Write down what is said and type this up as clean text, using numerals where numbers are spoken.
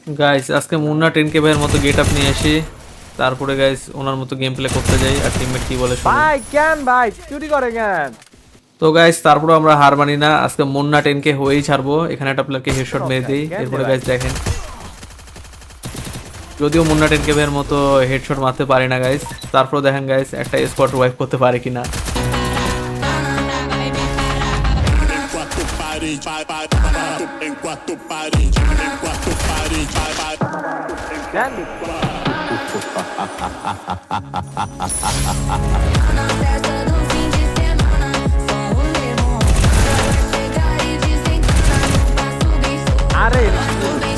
Guys আজকে Munna 10K ভাইয়ের মতো গেট আপ নিয়ে আসি, তারপরে গাইস ওনার মতো গেম প্লে করতে যাই আর টিমমেট কি বলে শুনি। ভাই কেন ভাই চুরি করে কেন? তো গাইস তারপরে আমরা হার মানি না, আজকে মুন্না 10K হয়েই ছাড়বো। এখানে একটা প্লেয়ারকে হেডশট মেরে দিই, কেন এরপরে ভাই? গাইস দেখেন যদিও মুন্না 10K ভাইয়ের মতো হেডশট মারতে পারি না গাইস, তারপর দেখেন গাইস একটা স্কোয়াড ওয়াইপ করতে পারে কিনা। কেন? Na festa do fim de semana, só o limão. Ela vai chegar e dizer que tá no passo bem. আরে Tudo bem.